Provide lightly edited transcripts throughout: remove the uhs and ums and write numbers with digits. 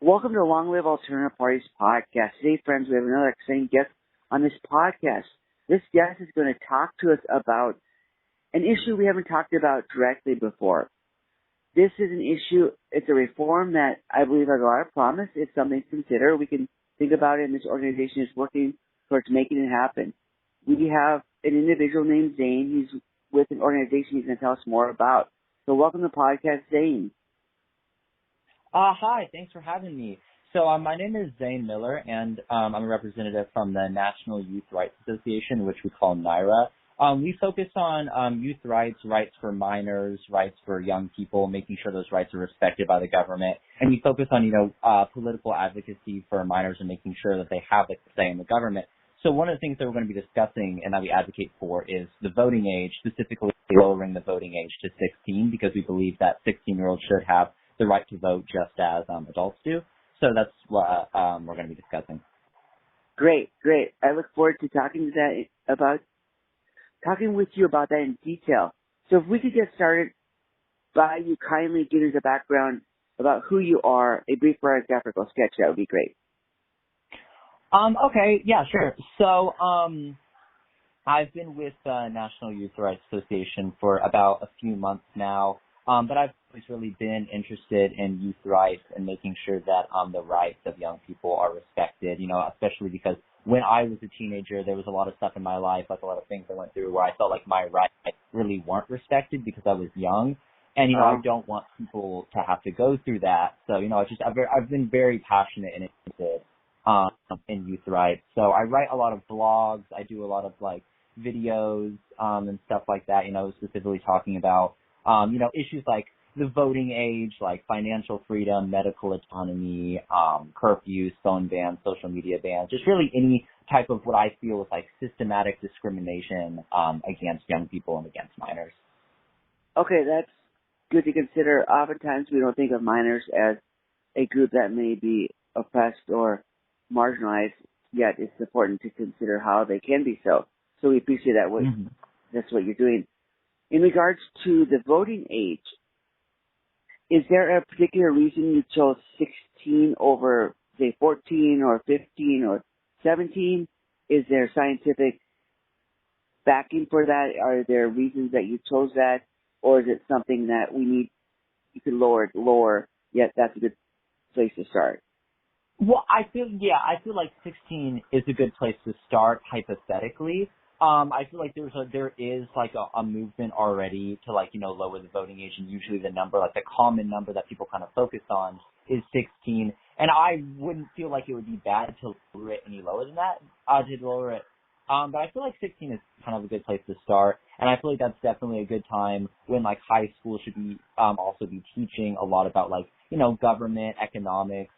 Welcome to Long Live Alternative Parties podcast. Today, friends, we have another exciting guest on this podcast. This guest is going to talk to us about an issue we haven't talked about directly before. This is an issue, it's a reform that I believe has a lot of promise. It's something to consider. We can think about it, and this organization is working towards making it happen. We have an individual named Zane. He's with an organization he's going to tell us more about. So welcome to the podcast, Zane. Hi, thanks for having me. So my name is Zane Miller, and I'm a representative from the National Youth Rights Association, which we call NYRA. We focus on youth rights, rights for minors, rights for young people, making sure those rights are respected by the government. And we focus on, political advocacy for minors and making sure that they have a say in the government. So one of the things that we're going to be discussing and that we advocate for is the voting age, specifically lowering the voting age to 16, because we believe that 16-year-olds should have the right to vote just as adults do. So that's what we're going to be discussing. Great. I look forward to talking with you about that in detail. So if we could get started by you kindly giving us a background about who you are, a brief biographical sketch, that would be great. Okay, yeah, sure. So I've been with the National Youth Rights Association for about a few months now. But I've always really been interested in youth rights and making sure that the rights of young people are respected, especially because when I was a teenager, there was a lot of stuff in my life, like a lot of things I went through where I felt like my rights really weren't respected because I was young. And, I don't want people to have to go through that. So, I've been very passionate and interested in youth rights. So I write a lot of blogs. I do a lot of, videos and stuff like that, specifically talking about issues like the voting age, like financial freedom, medical autonomy, curfews, phone bans, social media bans, just really any type of what I feel is like systematic discrimination against young people and against minors. Okay, that's good to consider. Oftentimes we don't think of minors as a group that may be oppressed or marginalized, yet it's important to consider how they can be so. So we appreciate that. That's what you're doing. In regards to the voting age, is there a particular reason you chose 16 over, say, 14 or 15 or 17? Is there scientific backing for that? Are there reasons that you chose that? Or is it something that you could lower it lower, yet that's a good place to start? Well, I feel like 16 is a good place to start hypothetically. I feel like there is a movement already to lower the voting age, and usually the number, the common number that people kind of focus on is 16. And I wouldn't feel like it would be bad to lower it any lower than that, to lower it. But I feel like 16 is kind of a good place to start, and I feel like that's definitely a good time when high school should be also be teaching a lot about government, economics,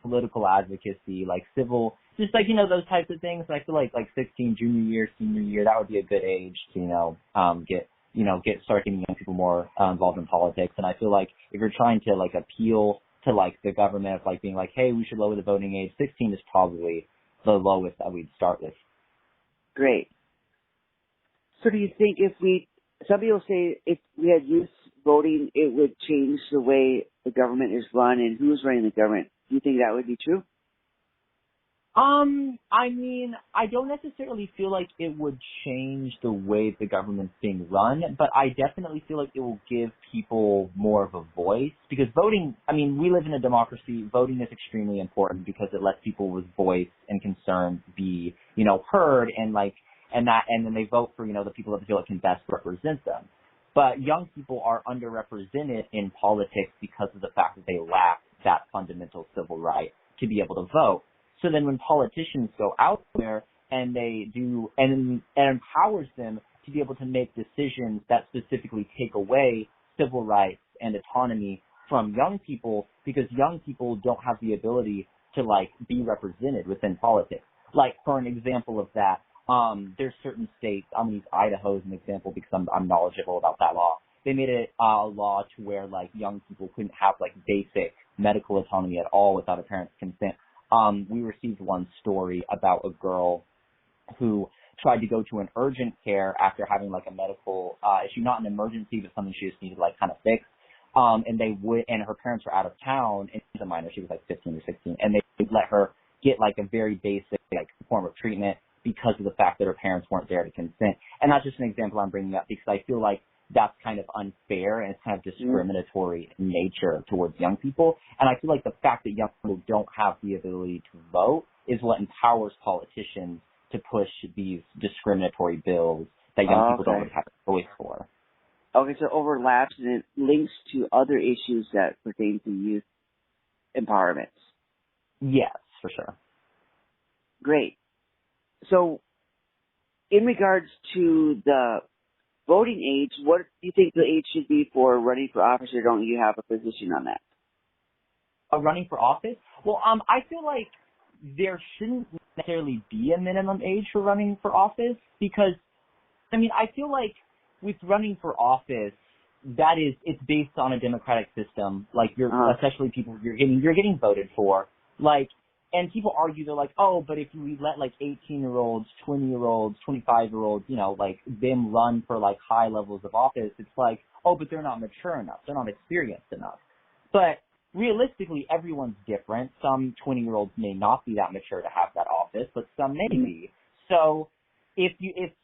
political advocacy, civil, just those types of things. And I feel like 16, junior year, senior year, that would be a good age to start getting young people more involved in politics. And I feel like if you're trying to appeal to the government of being hey, we should lower the voting age, 16 is probably the lowest that we'd start with. Great. So do you think some people say if we had youth voting, it would change the way the government is run and who's running the government? Do you think that would be true? I don't necessarily feel like it would change the way the government's being run, but I definitely feel like it will give people more of a voice, because voting, we live in a democracy. Voting is extremely important because it lets people with voice and concern be, heard, and then they vote for, the people that they feel like can best represent them. But young people are underrepresented in politics because of the fact that they lack that fundamental civil right to be able to vote. So then when politicians go out there and they do, and empowers them to be able to make decisions that specifically take away civil rights and autonomy from young people, because young people don't have the ability to be represented within politics. For an example of that, there's certain states, I'm going to use Idaho as an example because I'm knowledgeable about that law. They made it a law to where young people couldn't have basic medical autonomy at all without a parent's consent. We received one story about a girl who tried to go to an urgent care after having a medical issue, not an emergency, but something she just needed kind of fixed. and her parents were out of town, and she's a minor, she was like 15 or 16, and they would let her get like a very basic like form of treatment because of the fact that her parents weren't there to consent. And that's just an example I'm bringing up because I feel like that's kind of unfair and it's kind of discriminatory in nature towards young people. And I feel like the fact that young people don't have the ability to vote is what empowers politicians to push these discriminatory bills that young people don't really have a choice for. Okay, so it overlaps and it links to other issues that pertain to youth empowerment. Yes, for sure. Great. So, in regards to the voting age, what do you think the age should be for running for office, or don't you have a position on that? Running for office? Well, I feel like there shouldn't necessarily be a minimum age for running for office because, I mean, I feel like with running for office, it's based on a democratic system. Like especially people you're getting voted for. Like, and people argue, they're like, oh, but if we let like 18-year-olds, 20-year-olds, 25-year-olds, like them run for like high levels of office, it's like, oh, but they're not mature enough. They're not experienced enough. But realistically, everyone's different. Some 20-year-olds may not be that mature to have that office, but some may be. So if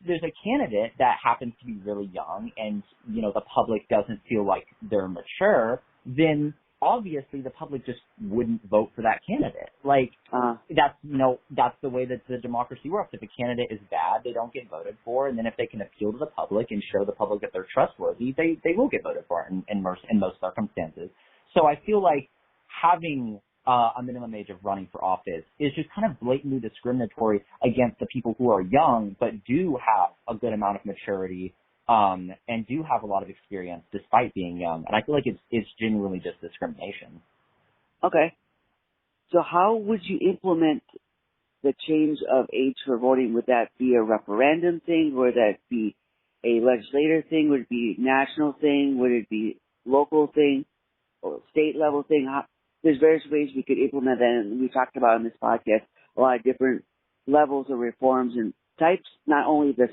there's a candidate that happens to be really young and, the public doesn't feel like they're mature, then obviously the public just wouldn't vote for that candidate. Like, that's the way that the democracy works. If a candidate is bad, they don't get voted for. And then if they can appeal to the public and show the public that they're trustworthy, they will get voted for in most circumstances. So I feel like having a minimum age of running for office is just kind of blatantly discriminatory against the people who are young but do have a good amount of maturity and do have a lot of experience despite being young. And I feel like it's genuinely just discrimination. Okay. So how would you implement the change of age for voting? Would that be a referendum thing? Would that be a legislative thing? Would it be a national thing? Would it be local thing or state level thing? There's various ways we could implement that, and we talked about in this podcast a lot of different levels of reforms and types, not only the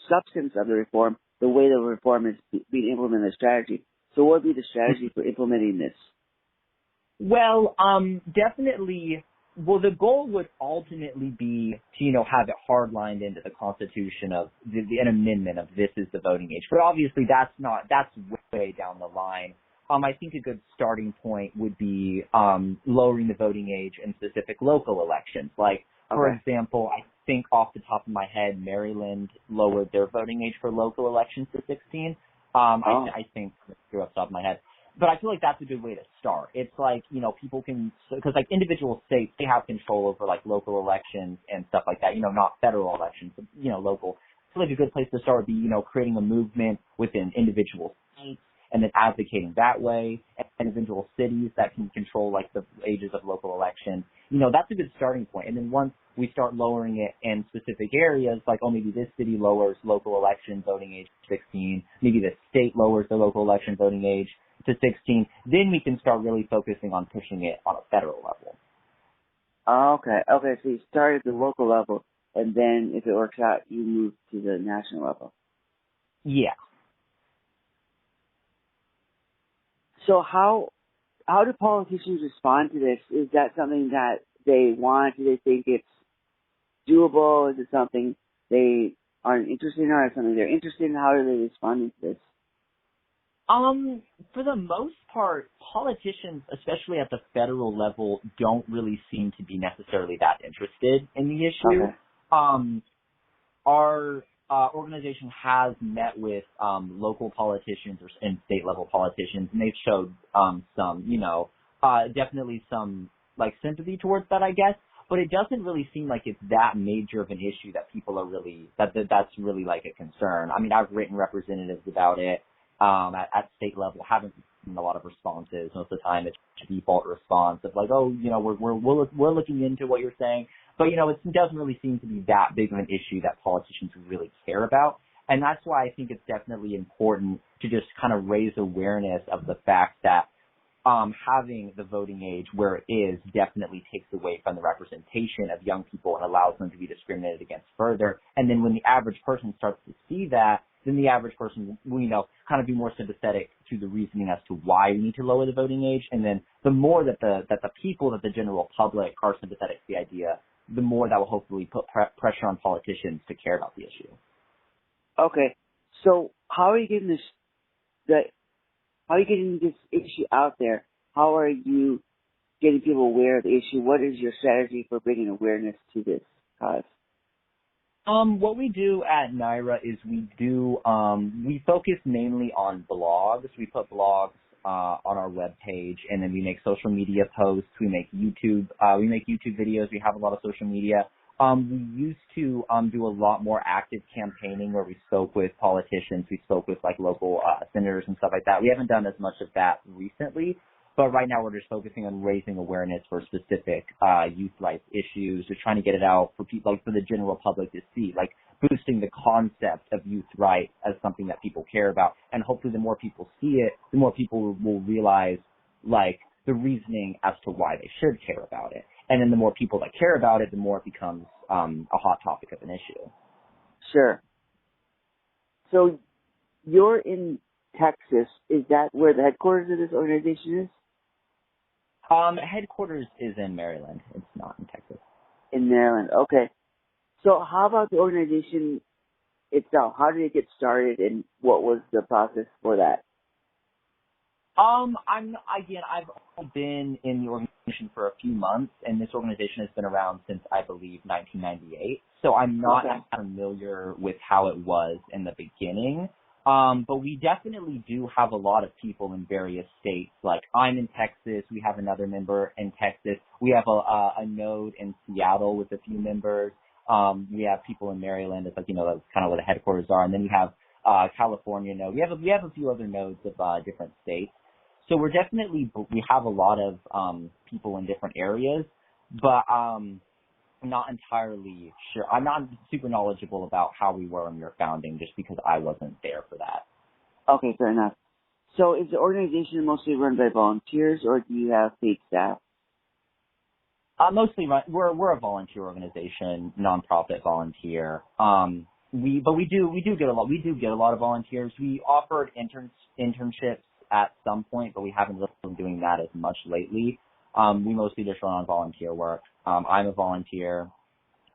substance of the reform, the way the reform is being implemented, the strategy. So what would be the strategy for implementing this? Well, definitely, the goal would ultimately be to, have it hardlined into the Constitution of an amendment of this is the voting age. But obviously that's way down the line. I think a good starting point would be lowering the voting age in specific local elections. Like, for example, I think off the top of my head, Maryland lowered their voting age for local elections to 16. I think, off the top of my head. But I feel like that's a good way to start. It's like, people can, because like individual states, they have control over like local elections and stuff like that, not federal elections, but, local. I feel like a good place to start would be, creating a movement within individual states and then advocating that way, and individual cities that can control like the ages of local elections. That's a good starting point. And then once we start lowering it in specific areas, like, maybe this city lowers local election voting age to 16, maybe the state lowers the local election voting age to 16, then we can start really focusing on pushing it on a federal level. Okay, so you start at the local level, and then if it works out, you move to the national level. Yeah. So how do politicians respond to this? Is that something that they want? Do they think it's doable? Is it something they aren't interested in, or is it something they're interested in? How are they responding to this? For the most part, politicians, especially at the federal level, don't really seem to be necessarily that interested in the issue. Okay. Our organization has met with local politicians and state level politicians, and they've showed some, definitely some like sympathy towards that, I guess. But it doesn't really seem like it's that major of an issue that people are really that's really like a concern. I mean, I've written representatives about it at state level. Haven't seen a lot of responses. Most of the time, it's a default response of like, oh, we're looking into what you're saying. But, it doesn't really seem to be that big of an issue that politicians really care about. And that's why I think it's definitely important to just kind of raise awareness of the fact that having the voting age where it is definitely takes away from the representation of young people and allows them to be discriminated against further. And then when the average person starts to see that, then the average person will, kind of be more sympathetic to the reasoning as to why we need to lower the voting age. And then the more that the people, that the general public are sympathetic to the idea, the more that will hopefully put pressure on politicians to care about the issue. Okay. So how are you getting this issue out there? How are you getting people aware of the issue? What is your strategy for bringing awareness to this cause? What we do at NYRA is we focus mainly on blogs. We put blogs on our webpage, and then we make social media posts. We make YouTube videos. We have a lot of social media. We used to do a lot more active campaigning where we spoke with politicians. We spoke with local senators and stuff like that. We haven't done as much of that recently, but right now we're just focusing on raising awareness for specific youth rights issues, just trying to get it out for people, for the general public to see, boosting the concept of youth rights as something that people care about. And hopefully the more people see it, the more people will realize the reasoning as to why they should care about it. And then the more people that care about it, the more it becomes a hot topic of an issue. Sure. So you're in Texas. Is that where the headquarters of this organization is? Headquarters is in Maryland. It's not in Texas. In Maryland. Okay. So how about the organization itself? How did it get started, and what was the process for that? I've only been in the organization for a few months, and this organization has been around since, I believe, 1998. So I'm not as familiar with how it was in the beginning. But we definitely do have a lot of people in various states. I'm in Texas. We have another member in Texas. We have a node in Seattle with a few members. We have people in Maryland. It's that's kind of where the headquarters are. And then we have California node. We have a few other nodes of different states. So we have a lot of people in different areas, but I'm not entirely sure. I'm not super knowledgeable about how we were when we were founding, just because I wasn't there for that. Okay, fair enough. So is the organization mostly run by volunteers, or do you have paid staff? Mostly we're a volunteer organization, nonprofit volunteer. We do get a lot of volunteers. We offered internships at some point, but we haven't really been doing that as much lately. We mostly just run on volunteer work. I'm a volunteer.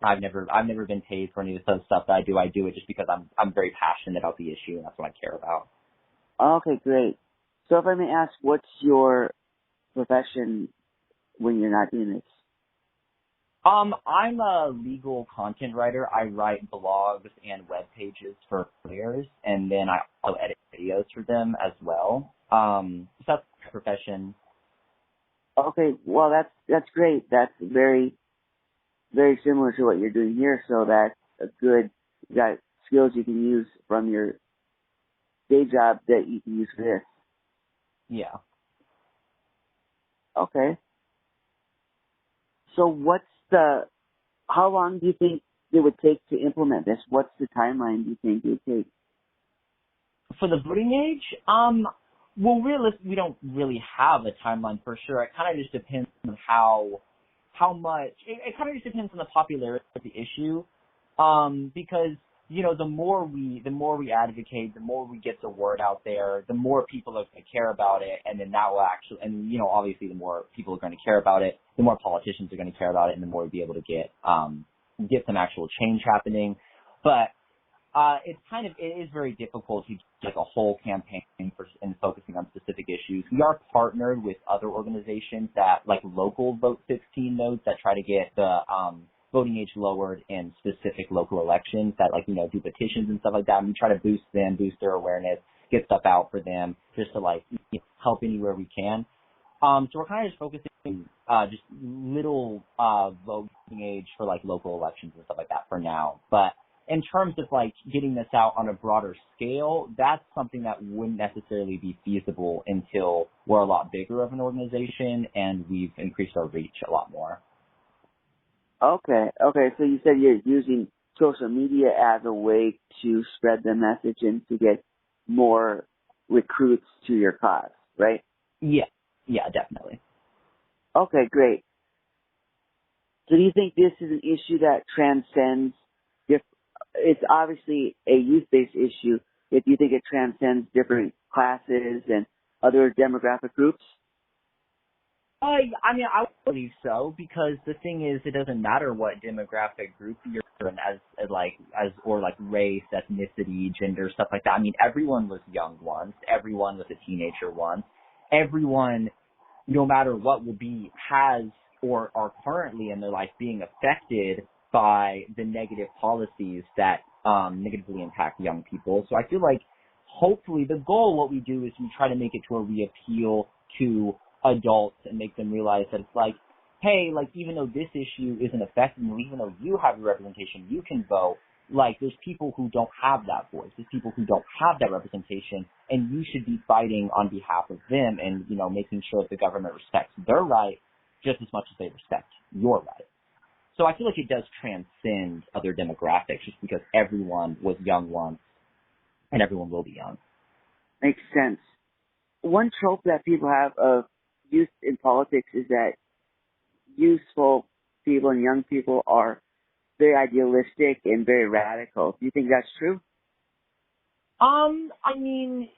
I've never been paid for any of the stuff that I do. I do it just because I'm very passionate about the issue, and that's what I care about. Okay, great. So if I may ask, what's your profession when you're not doing this? I'm a legal content writer. I write blogs and web pages for players, and then I also edit videos for them as well. So that's my profession. Okay, well that's great. That's very, very similar to what you're doing here. So that's you got skills you can use from your day job that you can use for this. Yeah. Okay. So how long do you think it would take to implement this? What's the timeline do you think it would take? For the voting age, well, realistically, we don't really have a timeline for sure. It kind of just depends on how much. It kind of just depends on the popularity of the issue, because the more we advocate, the more we get the word out there, the more people are going to care about it, and then that will actually, and obviously, the more people are going to care about it, the more politicians are going to care about it, and the more we'll be able to get some actual change happening. But it is very difficult to get a whole campaign and focusing on specific issues. We are partnered with other organizations that, local Vote 16 nodes that try to get the voting age lowered in specific local elections that do petitions and stuff like that. And we try to boost their awareness, get stuff out for them, just to help anywhere we can. So we're kind of just focusing just little voting age for local elections and stuff like that for now. But in terms of getting this out on a broader scale, that's something that wouldn't necessarily be feasible until we're a lot bigger of an organization and we've increased our reach a lot more. Okay. So you said you're using social media as a way to spread the message and to get more recruits to your cause, right? Yeah. Yeah, definitely. Okay, great. So do you think this is an issue that transcends, it's obviously a youth-based issue, if you think it transcends different classes and other demographic groups? I mean, I would believe so, because the thing is, it doesn't matter what demographic group you're in, or race, ethnicity, gender, stuff like that. I mean, everyone was young once. Everyone was a teenager once. Everyone, no matter what, has or are currently in their life being affected by the negative policies that negatively impact young people. So I feel like hopefully the goal, what we do is we try to make it to where we appeal to adults and make them realize that it's like, hey, like, even though this issue isn't affecting you, even though you have your representation, you can vote, like, there's people who don't have that voice. There's people who don't have that representation, and you should be fighting on behalf of them and, you know, making sure that the government respects their right just as much as they respect your right. So I feel like it does transcend other demographics just because everyone was young once and everyone will be young. Makes sense. One trope that people have of youth in politics is that youthful people and young people are very idealistic and very radical. Do you think that's true? I mean,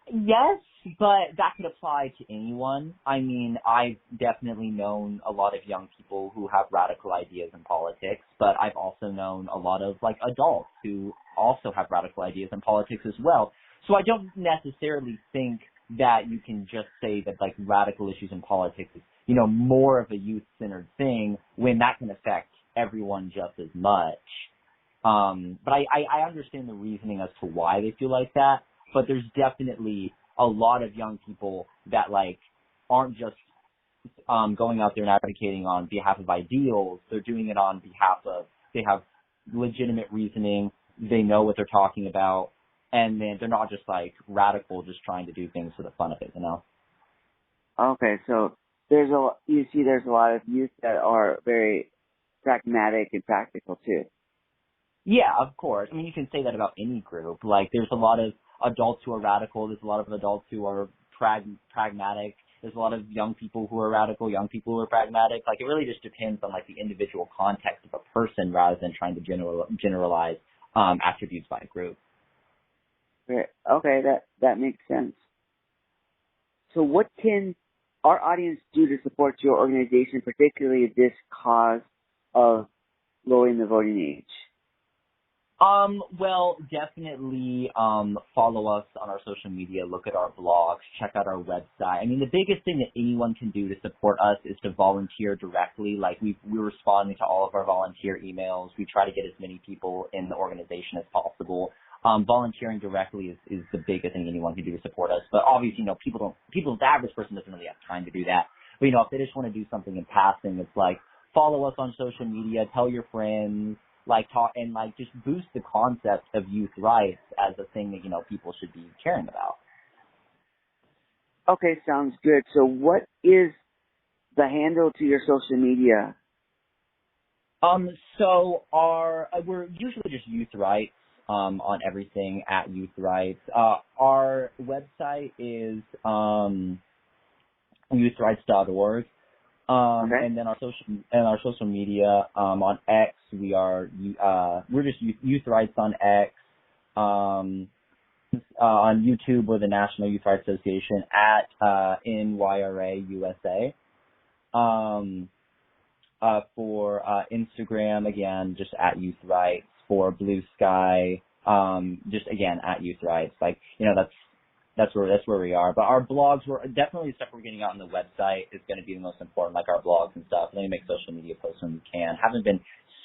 yes, but that could apply to anyone. I mean, I've definitely known a lot of young people who have radical ideas in politics, but I've also known a lot of, like, adults who also have radical ideas in politics as well. So I don't necessarily think that you can just say that, like, radical issues in politics is, you know, more of a youth-centered thing when that can affect everyone just as much. But I understand the reasoning as to why they feel like that, but there's definitely a lot of young people that, like, aren't just going out there and advocating on behalf of ideals. They're doing it on behalf of, they have legitimate reasoning, they know what they're talking about, and then they're not just, like, radical, just trying to do things for the fun of it, you know? Okay, so there's a lot of youth that are very pragmatic and practical too. Yeah, of course. I mean, you can say that about any group. Like, there's a lot of adults who are radical. There's a lot of adults who are pragmatic. There's a lot of young people who are radical, young people who are pragmatic. Like, it really just depends on, like, the individual context of a person rather than trying to generalize attributes by a group. Okay, that makes sense. So what can our audience do to support your organization, particularly this cause of lowering the voting age? Well, definitely, follow us on our social media, look at our blogs, check out our website. I mean, the biggest thing that anyone can do to support us is to volunteer directly. Like, we're responding to all of our volunteer emails. We try to get as many people in the organization as possible. Volunteering directly is the biggest thing anyone can do to support us. But obviously, you know, the average person doesn't really have time to do that. But, you know, if they just want to do something in passing, it's like, follow us on social media, tell your friends, like, talk, and, like, just boost the concept of youth rights as a thing that, you know, people should be caring about. Okay, sounds good. So what is the handle to your social media? So we're usually just youth rights, on everything at youth rights. Our website is, youthrights.org. Okay. And then our social media, on X, we're just youth rights on X. On YouTube, we're the National Youth Rights Association at, NYRA USA. For Instagram, again, just at Youth Rights. For Blue Sky, just again at Youth Rights. Like, you know, that's where we are. But our blogs, we're definitely the stuff we're getting out on the website is going to be the most important, like our blogs and stuff. And then we make social media posts when we can. Haven't been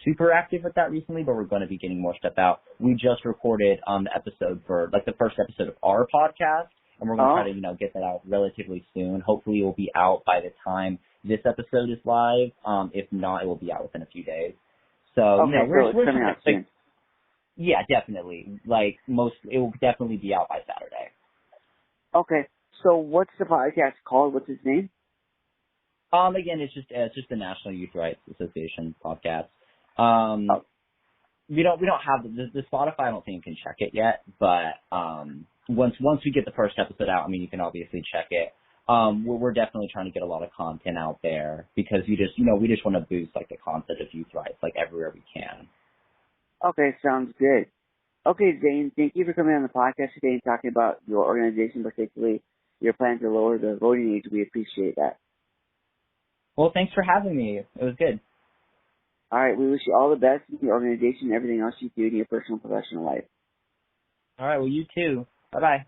super active with that recently, but we're going to be getting more stuff out. We just recorded the episode for, like, the first episode of our podcast, and we're going to try to, you know, get that out relatively soon. Hopefully it will be out by the time this episode is live. If not, it will be out within a few days. So, okay, you know, we're coming out soon. Yeah, definitely. Like, it will definitely be out by Saturday. Okay, so what's the podcast called? What's its name? Again, it's just the National Youth Rights Association podcast. We don't have the Spotify. I don't think you can check it yet, but once we get the first episode out, I mean, you can obviously check it. we're definitely trying to get a lot of content out there because we just want to boost like the concept of youth rights like everywhere we can. Okay, sounds good. Okay, Zane, thank you for coming on the podcast today and talking about your organization, particularly your plan to lower the voting age. We appreciate that. Well, thanks for having me. It was good. All right, we wish you all the best in your organization and everything else you do in your personal and professional life. All right. Well, you too. Bye-bye.